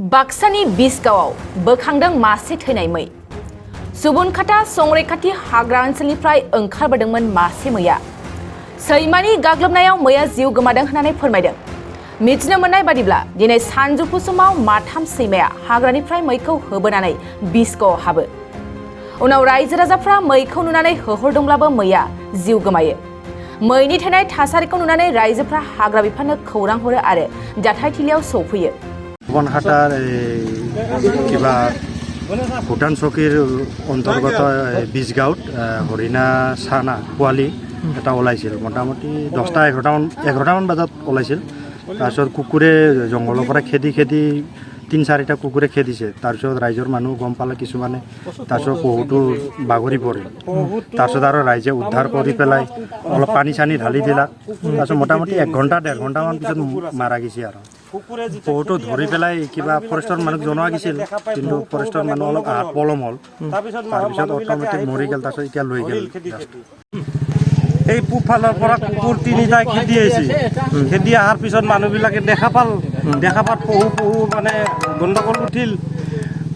बाक्सानि बिसगावआव बोखांदों मासे थैनाय मै। सुबुनखाथा संरैखाथि हाग्रा ओनसोलनिफ्राय ओंखारबोदोंमोन मासे मैया। सैमानि गाग्लोबनायाव मैया जिउ गोमादों होननानै फोरमायदों। मिथिनो मोननाय बादिब्ला दिनै सानजौफु समाव माथाम सैमाया हाग्रानिफ्राय मैखौ होबोनानै बिसगावआव हाबो। उनाव रायजो राजाफ्रा मैखौ नुनानै होहरदोंब्लाबो मैया जिउ गोमायो। मैनि थैनाय थासारिखौ नुनानै रायजोफ्रा हाग्रा बिफाननो खौरां हरो आरो जाथायथिलियाव सौफैयो। বনহাটার কিবা ভূটান চকীৰ অন্তৰ্গত বিছগাঁৱত হৰিণা চানা পোৱালি এটা ওলাইছিল। মোটামুটি 10টা-11টামান বজাত ওলাইছিল। তাৰপিছত কুকুৰে জংঘলৰ পৰা খেদি 3-4টা কুকুৰে খেদিছে। তাৰপিছত ৰাইজৰ মানুহ গম পালে কিছুমানে, তাৰপিছত বহুতো বাগৰি পৰে। তাৰপিছত আৰু ৰাইজে উদ্ধাৰ কৰি পেলাই অলপ পানী চানী ঢালি দিলা। তাৰপিছত মোটামুটি 1 ঘণ্টা-1.5 ঘণ্টামান পিছত মাৰা গৈছে। আৰু বহুতো ধৰি পেলাই কিবা ফৰেষ্টৰ মানুহক জনোৱা গৈছিল, কিন্তু ফৰেষ্টৰ মানুহ অলপ পলম হ'ল। তাৰপিছত অট'মেটিক মৰি গ'ল। তাৰপিছত এতিয়া লৈ গ'ল। এই পূবফালৰ পৰা কুকুৰ 3টাই খেদি আহিছে। খেদি অহাৰ পিছত মানুহবিলাকে দেখা পাত পহু মানে গণ্ডগোল উঠিল।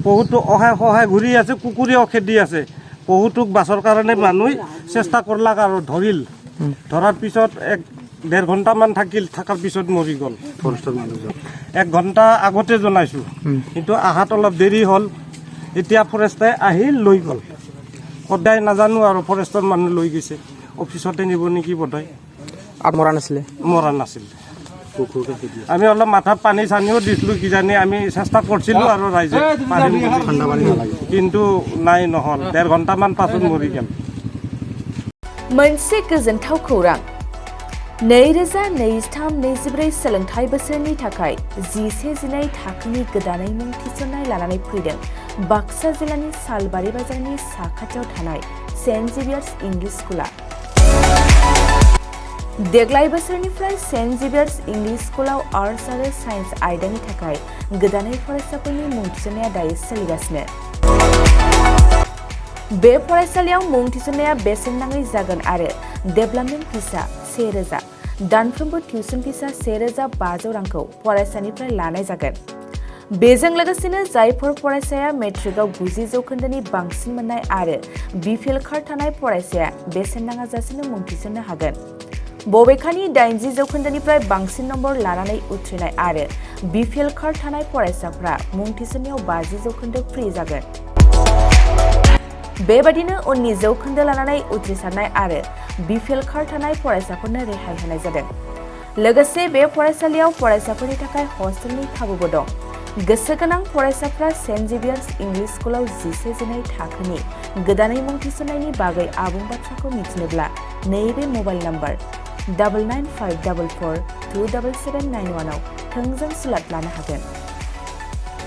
পহুটো অহাই ঘূৰি আছে, কুকুৰেও খেদি আছে। পহুটোক বাছৰ কাৰণে মানুহে চেষ্টা কৰলাক আৰু ধৰাৰ পিছত 1.5 ঘণ্টামান থকাৰ পিছত মৰি গ'ল। ফৰেষ্টৰ মানুহজন 1 ঘণ্টা আগতে জনাইছোঁ, কিন্তু আহাত অলপ দেৰি হ'ল। এতিয়া ফৰেষ্টে আহি লৈ গ'ল। সদায় নাজানো আৰু ফৰেষ্টৰ মানুহ লৈ গৈছে। অফিচতে নিব নেকি বোধহয়। মৰা নাছিল। আমি অলপ মাথাত পানী চানিও দিছিলোঁ, কিজানি আমি চেষ্টা কৰিছিলোঁ আৰু ৰাইজে কিন্তু নাই, নহ'ল। 1.5 ঘণ্টামান পাছত মৰি গ'ল। मोनसे गोजोनथाव खौरां। 2023-24 सोलोंथाइ बोसोरनि थाखाय 11-12 थाखोनि गोदानै मुं थिसननाय लानानै फैदों बाक्सा जिल्लानि सालबारि बाजारनि साखाथियाव थानाय सेन्ट जेभियार्स इंलिश स्कुला। देग्लाय बोसोरनिफ्राय सेन्ट जेभियार्स इंलिश स्कुलाव आर्ट्स आरो साइन्स आयदानि थाखाय गोदानै फरायसाफोरनि मुं थिसननाया दायो सोलिगासिनो। बे फरायसालियाव मुं थिसननाया बेसेन नाङै जागोन आरो डेभेलपमेन्ट फिसा 1000, दानफ्रोमबो टिउसन फिसा 1500 रांखौ फरायसानिफ्राय लानाय जागोन। बेजों लोगोसेनो जायफोर फरायसाया मेट्रिकआव 90 जौखोन्दोनि बांसिन मोननाय आरो बिपिएल कार्ड थानाय फरायसाया बेसेन नाङाजासेनो मुं थिसननो हागोन। बबेखानि 80 जौखोन्दोनिफ्राय बांसिन नम्बर लानानै उथ्रिनाय आरो बिपिएल कार्ड थानाय फरायसाफ्रा मुं थिसननायाव 50 जौखोन्दो फ्रि जागोन। बेबादिनो 19 जौखोन्दो लानानै उथ्रिसारनाय आरो बिपिएल कार्ड थानाय फरायसाफोरनो रेहाय होनाय जादों। लोगोसे बे फरायसालियाव फरायसाफोरनि थाखाय हस्टेलनि खाबुबो दं। गोसो गोनां फरायसाफ्रा सेन्ट जेभियार्स इंलिश स्कुलाव 11-12 थाखोनि गोदानै मुं थिसननायनि बागै आबुं बाथ्राखौ मिथिनोब्ला नैबे मबाइल नम्बर 9954427791 आव थोंजों सुलाद लानो हागोन।